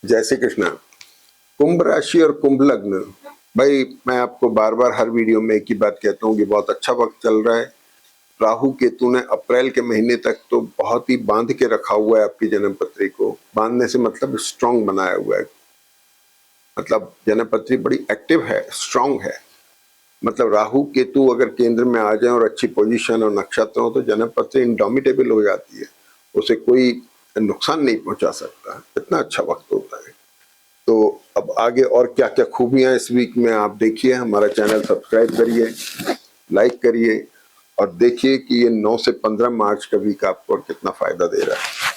जय श्री कृष्णा। कुंभ राशि और कुंभ लग्न, भाई मैं आपको बार बार हर वीडियो में एक ही बात कहता हूँ कि बहुत अच्छा वक्त चल रहा है। राहु केतु ने अप्रैल के महीने तक तो बहुत ही बांध के रखा हुआ है आपकी जन्म पत्री को। बांधने से मतलब स्ट्रांग बनाया हुआ है, मतलब जन्म पत्री बड़ी एक्टिव है, स्ट्रांग है। मतलब राहु केतु अगर केंद्र में आ जाए और अच्छी पोजीशन और नक्षत्र हो तो जन्म पत्री इंडोमिटेबल हो जाती है, उसे कोई नुकसान नहीं पहुंचा सकता। इतना अच्छा वक्त होता है। तो अब आगे और क्या क्या खूबियां इस वीक में आप देखिए। हमारा चैनल सब्सक्राइब करिए, लाइक करिए और देखिए कि ये 9 से 15 मार्च का वीक आपको और कितना फायदा दे रहा है।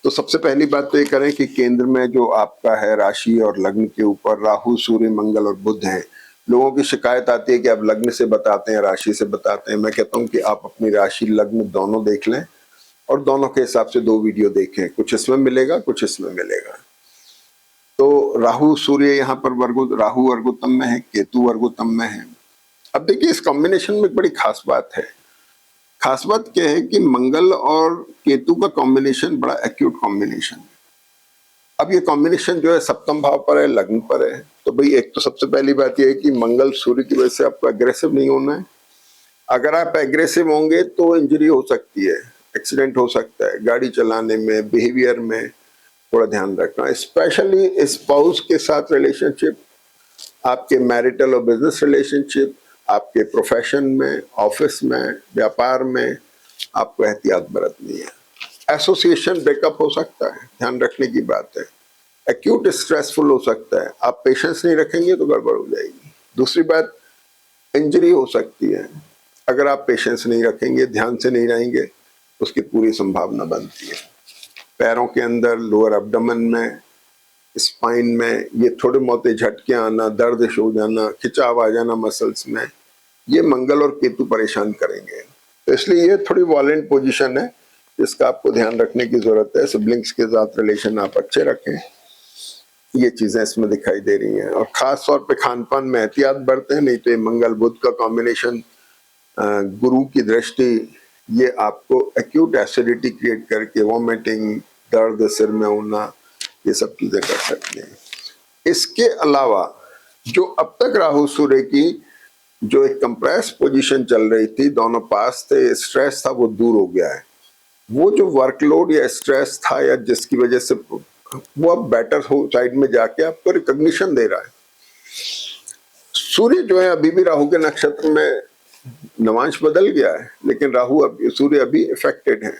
तो सबसे पहली बात तो ये करें कि केंद्र में जो आपका है राशि और लग्न के ऊपर राहु, सूर्य, मंगल और बुध हैं। लोगों की शिकायत आती है कि आप लग्न से बताते हैं, राशि से बताते हैं। मैं कहता हूं कि आप अपनी राशि लग्न दोनों देख लें और दोनों के हिसाब से 2 वीडियो देखें। कुछ इसमें मिलेगा, कुछ इसमें मिलेगा। तो राहु सूर्य यहाँ पर राहु वर्गोत्तम में है, केतु वर्गोत्तम में है। अब देखिए इस कॉम्बिनेशन में एक बड़ी खास बात है। खास बात क्या है कि मंगल और केतु का कॉम्बिनेशन बड़ा एक्यूट कॉम्बिनेशन है। अब ये कॉम्बिनेशन जो है सप्तम भाव पर है, लग्न पर है। तो भाई एक तो सबसे पहली बात यह है कि मंगल सूर्य की वजह से आपको एग्रेसिव नहीं होना है। अगर आप एग्रेसिव होंगे तो इंजरी हो सकती है, एक्सीडेंट हो सकता है, गाड़ी चलाने में, बिहेवियर में थोड़ा ध्यान रखना। स्पेशली स्पाउस के साथ रिलेशनशिप, आपके मैरिटल और बिजनेस रिलेशनशिप, आपके प्रोफेशन में, ऑफिस में, व्यापार में आपको एहतियात बरतनी है। एसोसिएशन ब्रेकअप हो सकता है, ध्यान रखने की बात है। एक्यूट स्ट्रेसफुल हो सकता है, आप पेशेंस नहीं रखेंगे तो गड़बड़ हो जाएगी। दूसरी बात, इंजरी हो सकती है। अगर आप पेशेंस नहीं रखेंगे, ध्यान से नहीं रहेंगे, उसकी पूरी संभावना बनती है। पैरों के अंदर, लोअर एब्डोमेन में, स्पाइन में ये थोड़े मोटे झटके आना, दर्द हो जाना, खिंचाव आ जाना मसल्स में, ये मंगल और केतु परेशान करेंगे। तो इसलिए ये थोड़ी वॉलेंट पोजीशन है जिसका आपको ध्यान रखने की जरूरत है। सिबलिंग्स के साथ रिलेशन आप अच्छे रखें, ये चीजें इसमें दिखाई दे रही हैं। और खास तौर पे खान पान में एहतियात बरतें, नहीं तो ये मंगल बुध का कॉम्बिनेशन, गुरु की दृष्टि, ये आपको एक्यूट एसिडिटी क्रिएट करके वॉमिटिंग, दर्द, सिर में होना, ये सब चीजें कर सकते हैं। इसके अलावा जो अब तक राहु सूर्य की जो एक कंप्रेस पोजीशन चल रही थी, दोनों पास थे, स्ट्रेस था, वो दूर हो गया है। वो जो वर्कलोड या स्ट्रेस था या जिसकी वजह से वो अब बेटर हो साइड में जाके आपको रिकॉग्निशन दे रहा है। सूर्य जो है अभी भी राहु के नक्षत्र में नवांश बदल गया है, लेकिन सूर्य अभी इफेक्टेड है।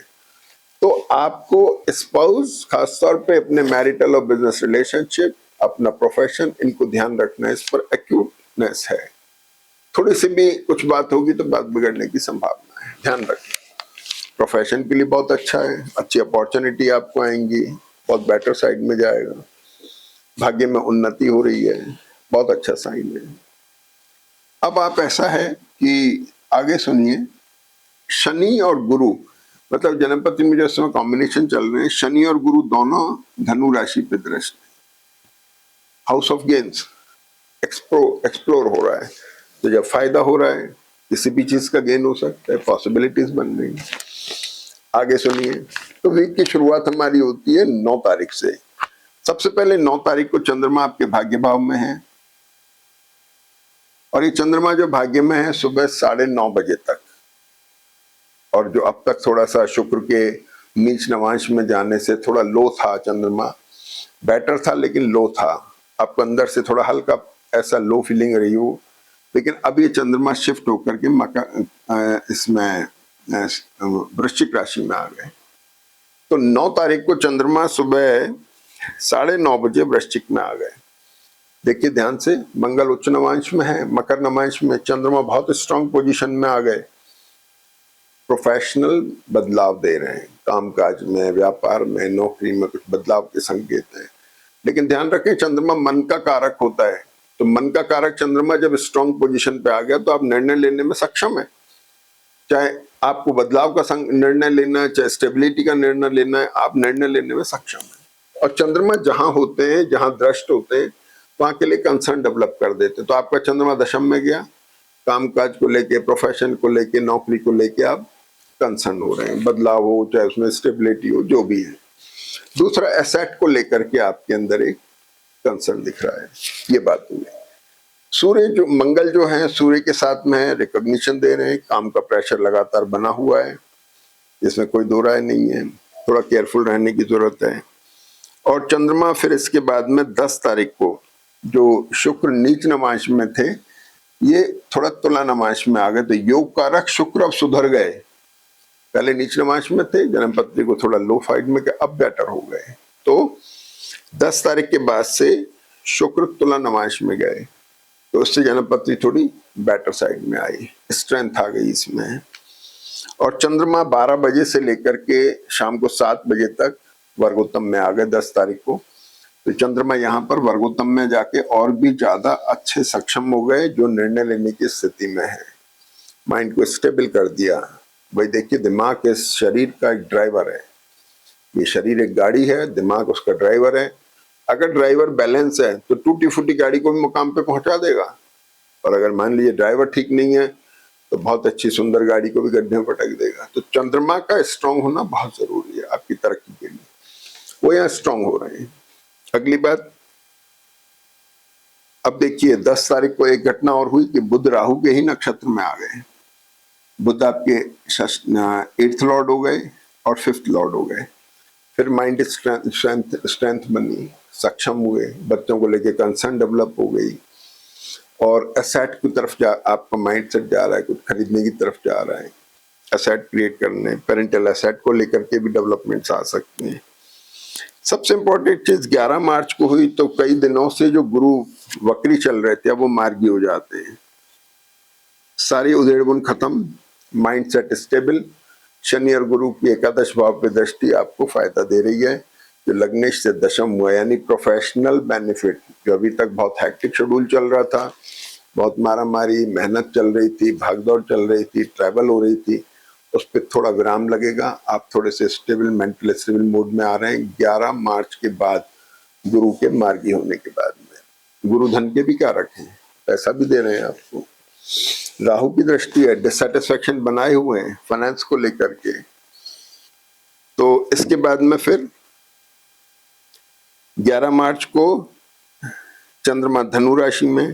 तो आपको स्पाउस, खासतौर पे अपने मैरिटल और बिजनेस रिलेशनशिप, अपना प्रोफेशन, इनको ध्यान रखना है। इस पर एक्यूटनेस है। थोड़ी सी भी कुछ बात होगी तो बात बिगड़ने की संभावना है, ध्यान रखना। प्रोफेशन के लिए बहुत अच्छा है, अच्छी अपॉर्चुनिटी आपको आएंगी, बहुत बेटर साइड में जाएगा। भाग्य में उन्नति हो रही है, बहुत अच्छा साइन है। अब आप ऐसा है कि आगे सुनिए, शनि और गुरु, मतलब जन्मपति में जो इस समय कॉम्बिनेशन चल रहे हैं, शनि और गुरु दोनों धनु राशि पे दृष्ट, हाउस ऑफ गेन्स एक्सप्लोर हो रहा है। तो जब फायदा हो रहा है, किसी भी चीज का गेन हो सकता है, पॉसिबिलिटीज बन रही है। आगे सुनिए। तो वीक की शुरुआत हमारी होती है 9 तारीख से। सबसे पहले 9 तारीख को चंद्रमा आपके भाग्य भाव में है, और ये चंद्रमा जो भाग्य में है सुबह 9:30 बजे तक। और जो अब तक थोड़ा सा शुक्र के नीच नवांश में जाने से थोड़ा लो था चंद्रमा, बेटर था लेकिन लो था। आपको अंदर से थोड़ा हल्का ऐसा लो फीलिंग रही हो, लेकिन अब ये चंद्रमा शिफ्ट होकर के इसमें वृश्चिक राशि में आ गए। तो 9 तारीख को चंद्रमा सुबह 9:30 बजे वृश्चिक में आ गए। देखिए ध्यान से, मंगल उच्च नवांश में है, मकर नवांश में, चंद्रमा बहुत स्ट्रांग पोजीशन में आ गए। प्रोफेशनल बदलाव दे रहे हैं, कामकाज में, व्यापार में, नौकरी में कुछ बदलाव के संकेत हैं। लेकिन ध्यान रखें, चंद्रमा मन का कारक होता है। तो मन का कारक चंद्रमा जब स्ट्रांग पोजीशन पे आ गया तो आप निर्णय लेने में सक्षम है। चाहे आपको बदलाव का निर्णय लेना है, चाहे स्टेबिलिटी का निर्णय लेना है, आप निर्णय लेने में सक्षम है। और चंद्रमा जहां होते हैं, जहां दृष्ट होते हैं, वहां के लिए कंसर्न डेवलप कर देते हैं। तो आपका चंद्रमा दशम में गया, कामकाज को लेके, प्रोफेशन को लेके, नौकरी को लेके आप कंसर्न हो रहे हैं, बदलाव हो, चाहे उसमें स्टेबिलिटी हो, जो भी है। दूसरा एसेट को लेकर के आपके अंदर एक कंसर्न दिख रहा है, ये बात हुई। सूर्य जो मंगल जो है सूर्य के साथ में है, रिकॉग्निशन दे रहे हैं, काम का प्रेशर लगातार बना हुआ है, इसमें कोई दो राय नहीं है, थोड़ा केयरफुल रहने की जरूरत है। और चंद्रमा फिर इसके बाद में 10 तारीख को जो शुक्र नीच नमांश में थे, ये थोड़ा तुला नमांश में आ गए, तो योग कारक शुक्र अब सुधर गए। पहले नीच नमांश में थे, जन्मपत्री को थोड़ा लो फाइड में, अब बेटर हो गए। तो 10 तारीख के बाद से शुक्र तुला नमांश में गए, तो उससे जन्मपत्री थोड़ी बेटर साइड में आई, स्ट्रेंथ आ गई इसमें। और चंद्रमा 12 बजे से लेकर के शाम को 7 बजे तक वर्गोत्तम में आ गए 10 तारीख को। तो चंद्रमा यहाँ पर वर्गोत्तम में जाके और भी ज्यादा अच्छे सक्षम हो गए, जो निर्णय लेने की स्थिति में है, माइंड को स्टेबल कर दिया। भाई देखिए, दिमाग इस शरीर का एक ड्राइवर है, ये शरीर एक गाड़ी है, दिमाग उसका ड्राइवर है। अगर ड्राइवर बैलेंस है तो टूटी फूटी गाड़ी को भी मुकाम पे पहुंचा देगा, और अगर मान लीजिए ड्राइवर ठीक नहीं है तो बहुत अच्छी सुंदर गाड़ी को भी गड्ढे में पटक देगा। तो चंद्रमा का स्ट्रांग होना बहुत जरूरी है आपकी तरक्की के लिए, वो यहाँ स्ट्रांग हो रहे हैं। अगली बात, अब देखिए 10 तारीख को एक घटना और हुई कि बुध राहु के ही नक्षत्र में आ गए। बुध आपके 8th लॉर्ड हो गए और 5th लॉर्ड हो गए। फिर माइंड स्ट्रेंथ बनी, सक्षम हुए, बच्चों को लेके कंसर्न डेवलप हो गई, और एसेट की तरफ आपका माइंड सेट जा रहा है, कुछ खरीदने की तरफ जा रहा है, एसेट क्रिएट करने, पेरेंटल एसेट को लेकर के भी डेवलपमेंट्स आ सकते हैं। सबसे इंपॉर्टेंट चीज 11 मार्च को हुई, तो कई दिनों से जो गुरु वक्री चल रहे थे अब वो मार्गी हो जाते हैं, सारी उधेड़बुन खत्म, माइंड सेट स्टेबल। शनि और गुरु की एकादश भाव पे दृष्टि आपको फायदा दे रही है, जो लग्नेश से दशम हुआ, यानी प्रोफेशनल बेनिफिट। जो अभी तक बहुत हैक्टिक शेड्यूल चल रहा था, बहुत मारामारी, मेहनत चल रही थी, भागदौड़ चल रही थी, ट्रैवल हो रही थी, उस पर थोड़ा विराम लगेगा। आप थोड़े से स्टेबल, मेंटल स्टेबल मोड में आ रहे हैं 11 मार्च के बाद, गुरु के मार्गी होने के बाद में। गुरु धन के भी कारक हैं, पैसा भी दे रहे हैं आपको। राहु की दृष्टि है, डिससेटिस्फैक्शन बनाए हुए हैं फाइनेंस को लेकर के। तो इसके बाद में फिर 11 मार्च को चंद्रमा धनु राशि में,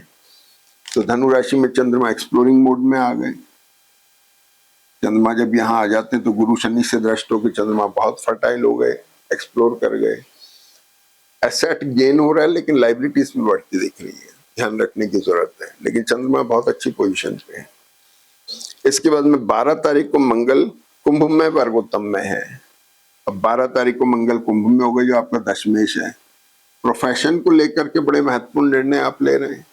तो धनु राशि में चंद्रमा एक्सप्लोरिंग मोड में आ गए। चंद्रमा जब यहाँ आ जाते हैं तो गुरु शनि से दृष्ट होकर चंद्रमा बहुत फर्टाइल हो गए, एक्सप्लोर कर गए। एसेट गेन हो रहा है, लेकिन लाइबिलिटीज भी बढ़ती दिख रही है, ध्यान रखने की जरूरत है, लेकिन चंद्रमा बहुत अच्छी पोजीशन पे है। इसके बाद में 12 तारीख को मंगल कुंभ में वर्गोत्तम में है। अब 12 तारीख को मंगल कुंभ में हो गए, जो आपका दशमेश है। प्रोफेशन को लेकर के बड़े महत्वपूर्ण निर्णय आप ले रहे हैं,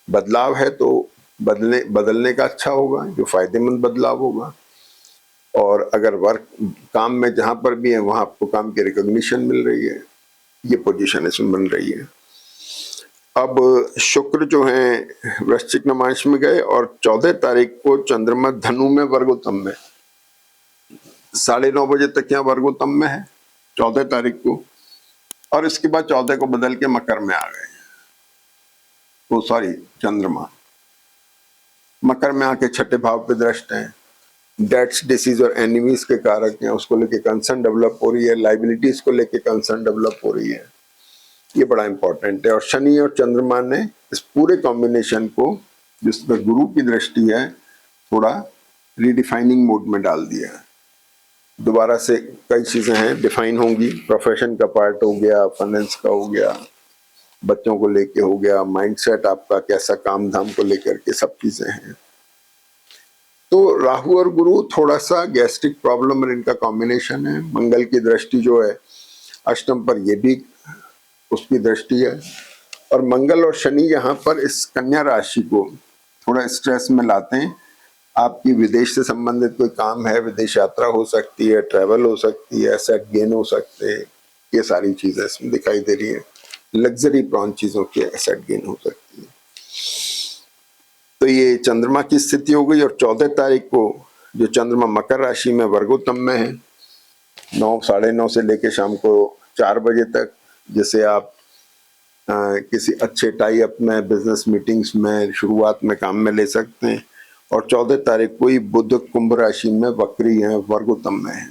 बदलाव है तो बदलने का अच्छा होगा, जो फायदेमंद बदलाव होगा। और अगर वर्क काम में जहां पर भी है वहां आपको काम की रिकॉग्निशन मिल रही है, ये पोजीशन इसमें बन रही है। अब शुक्र जो है वृश्चिक नमांश में गए, और 14 तारीख को चंद्रमा धनु में वर्गोत्तम में, 9:30 बजे तक यहाँ वर्गोत्तम में है 14 तारीख को, और इसके बाद 14 को बदल के मकर में आ गए। तो सॉरी, चंद्रमा मकर में आके 6ठे भाव पे दृष्ट हैं। डेट्स, डिसीज और एनिमीज के कारक हैं, उसको लेके कंसर्न डेवलप हो रही है, लाइबिलिटीज को लेके कंसर्न डेवलप हो रही है, ये बड़ा इंपॉर्टेंट है। और शनि और चंद्रमा ने इस पूरे कॉम्बिनेशन को, जिसमें गुरु की दृष्टि है, थोड़ा रीडिफाइनिंग मोड में डाल दिया है। दोबारा से कई चीजें हैं डिफाइन होंगी, प्रोफेशन का पार्ट हो गया, फाइनेंस का हो गया, बच्चों को लेके हो गया, माइंडसेट आपका कैसा, काम धाम को लेकर के सब चीजें हैं। तो राहु और गुरु थोड़ा सा गैस्ट्रिक प्रॉब्लम और इनका कॉम्बिनेशन है। मंगल की दृष्टि जो है अष्टम पर, ये भी उसकी दृष्टि है। और मंगल और शनि यहाँ पर इस कन्या राशि को थोड़ा स्ट्रेस में लाते हैं। आपकी विदेश से संबंधित कोई काम है, विदेश यात्रा हो सकती है, ट्रैवल हो सकती है, एसेट गेन हो सकते हैं, ये सारी चीजें इसमें दिखाई दे रही है। लग्जरी प्रॉन चीजों की एसेट गेन हो सकती है। तो ये चंद्रमा की स्थिति हो गई। और 14 तारीख को जो चंद्रमा मकर राशि में वर्गोत्तम में है, 9, 9:30 से लेके शाम को 4 बजे तक, जिसे आप किसी अच्छे टाई अप में, बिजनेस मीटिंग्स में, शुरुआत में काम में ले सकते हैं। और 14 तारीख को ही बुध कुंभ राशि में वक्री है, वर्गोत्तम में है।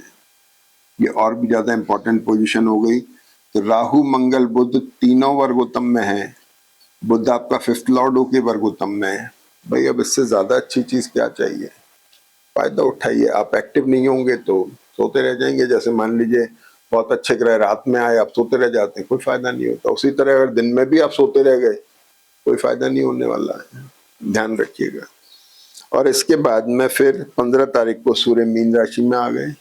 ये और भी ज्यादा इंपॉर्टेंट पोजीशन हो गई। तो राहु मंगल बुध तीनों वर्गोत्तम में है, बुध आपका 5th लॉर्ड होके वर्गोत्तम में है। भाई अब इससे ज्यादा अच्छी चीज क्या चाहिए। फायदा उठाइए। आप एक्टिव नहीं होंगे तो सोते रह जाएंगे। जैसे मान लीजिए बहुत अच्छे ग्रह रात में आए, आप सोते रह जाते हैं, कोई फायदा नहीं होता। उसी तरह अगर दिन में भी आप सोते रह गए, कोई फायदा नहीं होने वाला है। ध्यान रखिएगा। और इसके बाद में फिर 15 तारीख को सूर्य मीन राशि में आ गए।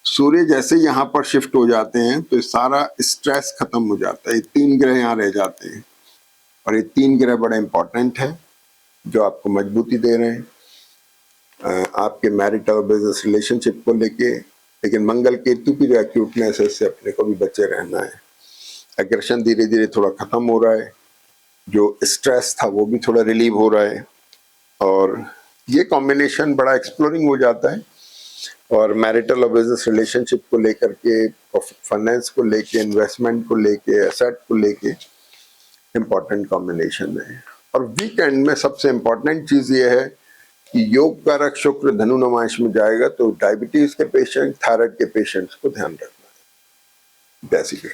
सूर्य जैसे यहाँ पर शिफ्ट हो जाते हैं तो सारा स्ट्रेस खत्म हो जाता है। ये 3 ग्रह यहाँ रह जाते हैं और ये 3 ग्रह बड़े इंपॉर्टेंट हैं जो आपको मजबूती दे रहे हैं आपके मैरिट और बिजनेस रिलेशनशिप को लेके। लेकिन मंगल केतु की जो एक्यूटनेस है, इससे अपने को भी बचे रहना है। एग्रेशन धीरे धीरे थोड़ा खत्म हो रहा है, जो स्ट्रेस था वो भी थोड़ा रिलीव हो रहा है और ये कॉम्बिनेशन बड़ा एक्सप्लोरिंग हो जाता है। और मैरिटल और बिजनेस रिलेशनशिप को लेकर के, फाइनेंस को लेके, इन्वेस्टमेंट को लेके, एसेट को लेके इम्पॉर्टेंट कॉम्बिनेशन है। और वीकेंड में सबसे इम्पॉर्टेंट चीज ये है कि योग कारक शुक्र धनु नमाइश में जाएगा, तो डायबिटीज के पेशेंट, थायराइड के पेशेंट्स को ध्यान रखना है। बेसिकली